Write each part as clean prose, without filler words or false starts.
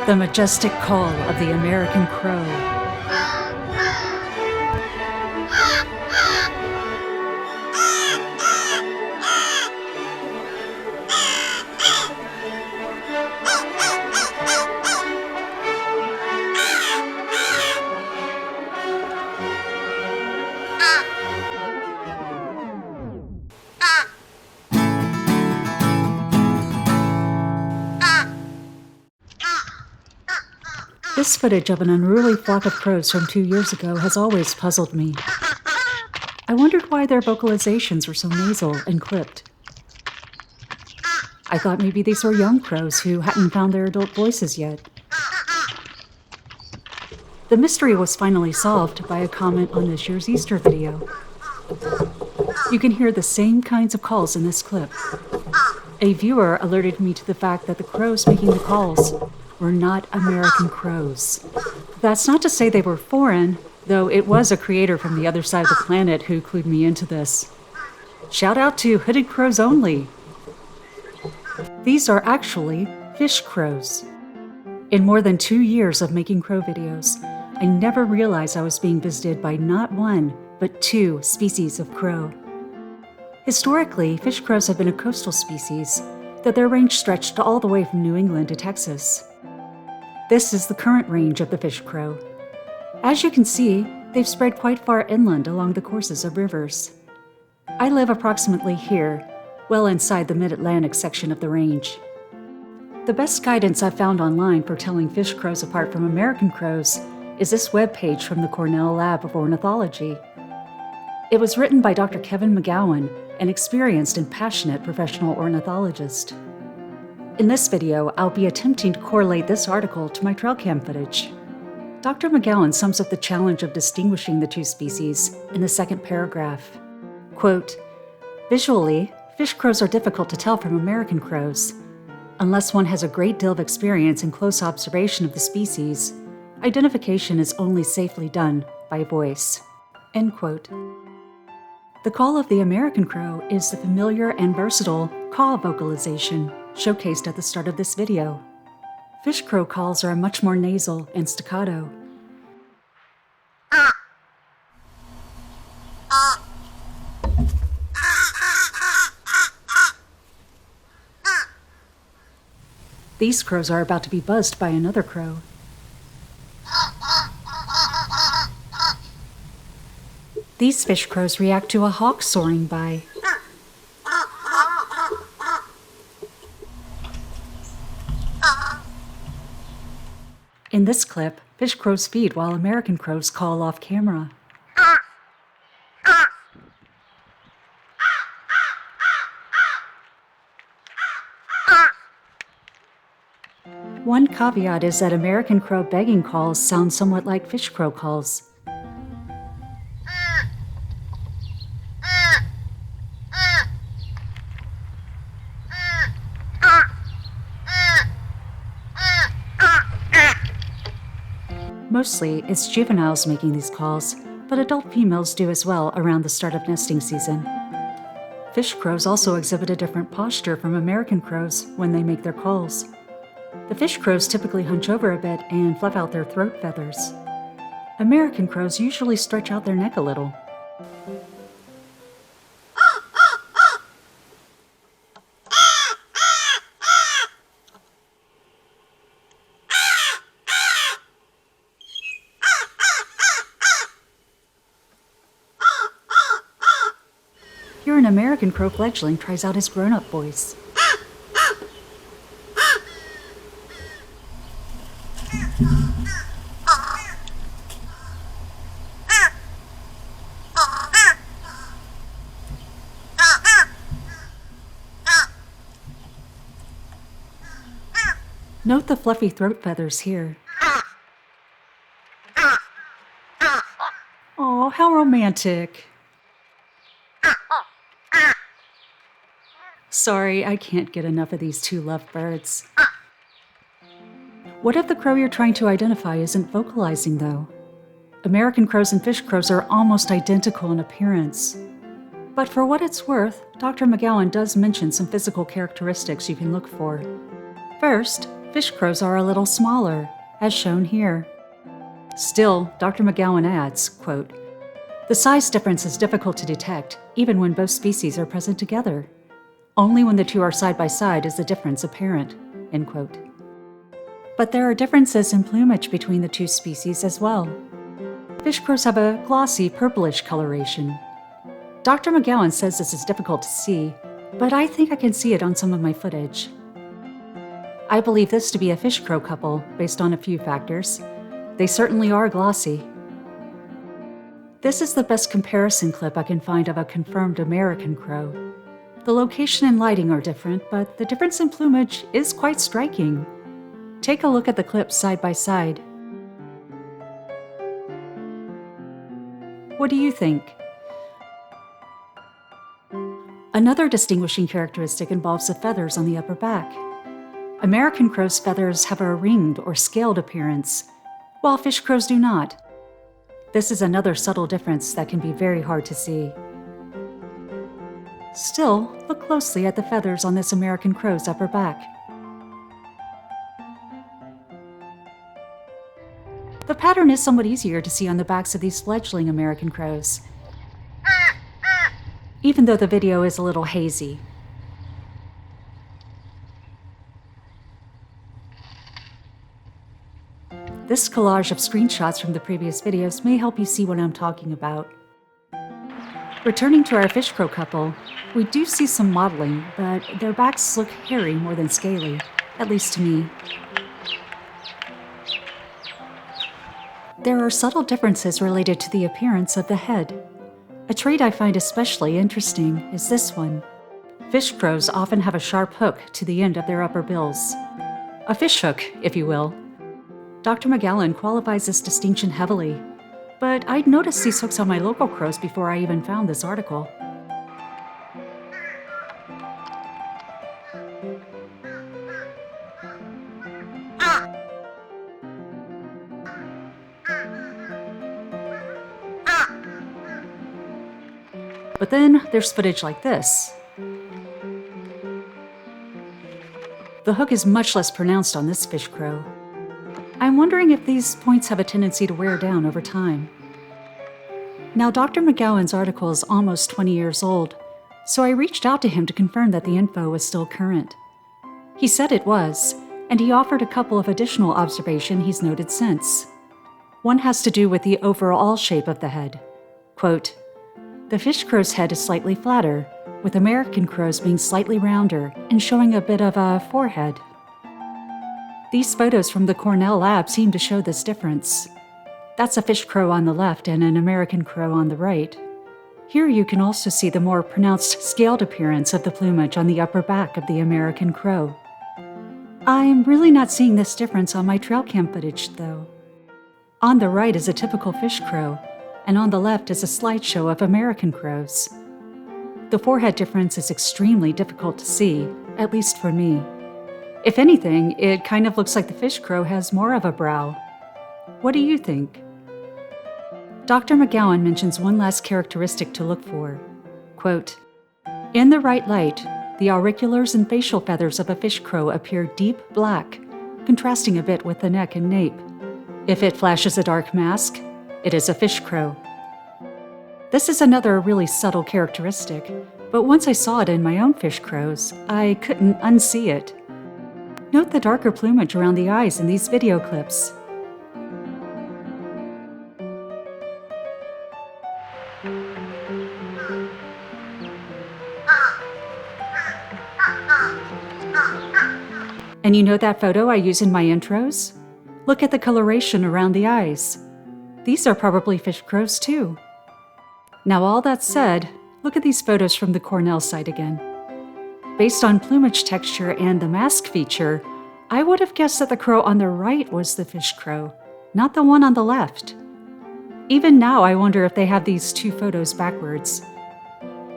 The majestic call of the American crow. This footage of an unruly flock of crows from 2 years ago has always puzzled me. I wondered why their vocalizations were so nasal and clipped. I thought maybe these were young crows who hadn't found their adult voices yet. The mystery was finally solved by a comment on this year's Easter video. You can hear the same kinds of calls in this clip. A viewer alerted me to the fact that the crows making the calls were not American crows. That's not to say they were foreign, though it was a creator from the other side of the planet who clued me into this. Shout out to Hooded Crows Only. These are actually fish crows. In more than 2 years of making crow videos, I never realized I was being visited by not one, but 2 species of crow. Historically, fish crows have been a coastal species, though their range stretched all the way from New England to Texas. This is the current range of the fish crow. As you can see, they've spread quite far inland along the courses of rivers. I live approximately here, well inside the mid-Atlantic section of the range. The best guidance I've found online for telling fish crows apart from American crows is this webpage from the Cornell Lab of Ornithology. It was written by Dr. Kevin McGowan, an experienced and passionate professional ornithologist. In this video, I'll be attempting to correlate this article to my trail cam footage. Dr. McGowan sums up the challenge of distinguishing the 2 species in the second paragraph. Quote, "Visually, fish crows are difficult to tell from American crows. Unless one has a great deal of experience and close observation of the species, identification is only safely done by voice." End quote. The call of the American crow is the familiar and versatile caw vocalization showcased at the start of this video. Fish crow calls are much more nasal and staccato. These crows are about to be buzzed by another crow. These fish crows react to a hawk soaring by. In this clip, fish crows feed while American crows call off camera. One caveat is that American crow begging calls sound somewhat like fish crow calls. Mostly, it's juveniles making these calls, but adult females do as well around the start of nesting season. Fish crows also exhibit a different posture from American crows when they make their calls. The fish crows typically hunch over a bit and fluff out their throat feathers. American crows usually stretch out their neck a little. Here an American crow fledgling tries out his grown-up voice. Note the fluffy throat feathers here. Aw, how romantic. Sorry, I can't get enough of these 2 lovebirds. What if the crow you're trying to identify isn't vocalizing, though? American crows and fish crows are almost identical in appearance. But for what it's worth, Dr. McGowan does mention some physical characteristics you can look for. First, fish crows are a little smaller, as shown here. Still, Dr. McGowan adds, quote, "The size difference is difficult to detect, even when both species are present together. Only when the two are side by side is the difference apparent," end quote. But there are differences in plumage between the two species as well. Fish crows have a glossy purplish coloration. Dr. McGowan says this is difficult to see, but I think I can see it on some of my footage. I believe this to be a fish crow couple based on a few factors. They certainly are glossy. This is the best comparison clip I can find of a confirmed American crow. The location and lighting are different, but the difference in plumage is quite striking. Take a look at the clips side by side. What do you think? Another distinguishing characteristic involves the feathers on the upper back. American crow's feathers have a ringed or scaled appearance, while fish crows do not. This is another subtle difference that can be very hard to see. Still, look closely at the feathers on this American crow's upper back. The pattern is somewhat easier to see on the backs of these fledgling American crows, even though the video is a little hazy. This collage of screenshots from the previous videos may help you see what I'm talking about. Returning to our fish crow couple, we do see some mottling, but their backs look hairy more than scaly, at least to me. There are subtle differences related to the appearance of the head. A trait I find especially interesting is this one. Fish crows often have a sharp hook to the end of their upper bills. A fish hook, if you will. Dr. McGowan qualifies this distinction heavily, but I'd noticed these hooks on my local crows before I even found this article. But then there's footage like this. The hook is much less pronounced on this fish crow. I'm wondering if these points have a tendency to wear down over time. Now, Dr. McGowan's article is almost 20 years old, so I reached out to him to confirm that the info was still current. He said it was, and he offered a couple of additional observations he's noted since. One has to do with the overall shape of the head. Quote, "The fish crow's head is slightly flatter, with American crows being slightly rounder and showing a bit of a forehead." These photos from the Cornell Lab seem to show this difference. That's a fish crow on the left and an American crow on the right. Here you can also see the more pronounced scaled appearance of the plumage on the upper back of the American crow. I'm really not seeing this difference on my trail cam footage, though. On the right is a typical fish crow, and on the left is a slideshow of American crows. The forehead difference is extremely difficult to see, at least for me. If anything, it kind of looks like the fish crow has more of a brow. What do you think? Dr. McGowan mentions one last characteristic to look for. Quote, "In the right light, the auriculars and facial feathers of a fish crow appear deep black, contrasting a bit with the neck and nape. If it flashes a dark mask, it is a fish crow." This is another really subtle characteristic, but once I saw it in my own fish crows, I couldn't unsee it. Note the darker plumage around the eyes in these video clips. And you know that photo I use in my intros? Look at the coloration around the eyes. These are probably fish crows too. Now all that said, look at these photos from the Cornell site again. Based on plumage texture and the mask feature, I would have guessed that the crow on the right was the fish crow, not the one on the left. Even now, I wonder if they have these two photos backwards.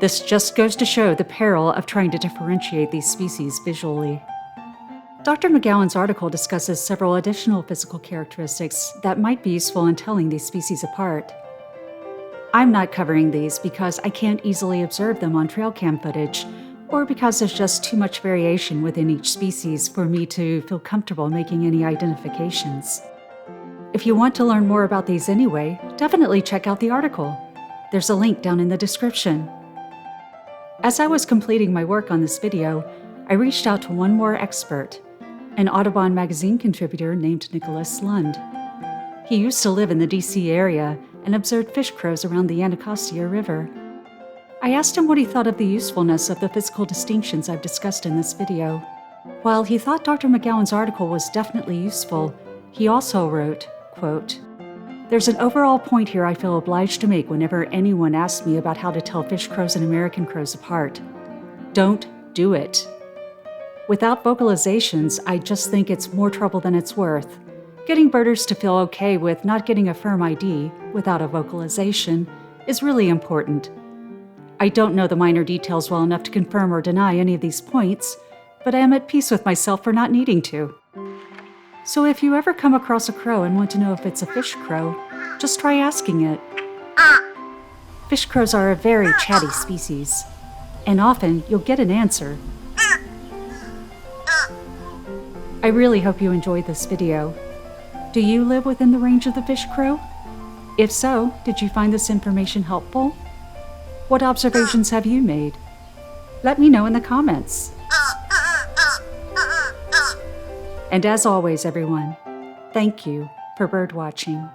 This just goes to show the peril of trying to differentiate these species visually. Dr. McGowan's article discusses several additional physical characteristics that might be useful in telling these species apart. I'm not covering these because I can't easily observe them on trail cam footage, or because there's just too much variation within each species for me to feel comfortable making any identifications. If you want to learn more about these anyway, definitely check out the article. There's a link down in the description. As I was completing my work on this video, I reached out to one more expert, an Audubon magazine contributor named Nicholas Lund. He used to live in the DC area and observed fish crows around the Anacostia River. I asked him what he thought of the usefulness of the physical distinctions I've discussed in this video. While he thought Dr. McGowan's article was definitely useful, he also wrote, quote, "There's an overall point here I feel obliged to make whenever anyone asks me about how to tell fish crows and American crows apart. Don't do it. Without vocalizations, I just think it's more trouble than it's worth. Getting birders to feel okay with not getting a firm ID without a vocalization is really important. I don't know the minor details well enough to confirm or deny any of these points, but I am at peace with myself for not needing to. So if you ever come across a crow and want to know if it's a fish crow, just try asking it. Fish crows are a very chatty species, and often you'll get an answer. I really hope you enjoyed this video. Do you live within the range of the fish crow? If so, did you find this information helpful? What observations have you made? Let me know in the comments. And as always, everyone, thank you for birdwatching.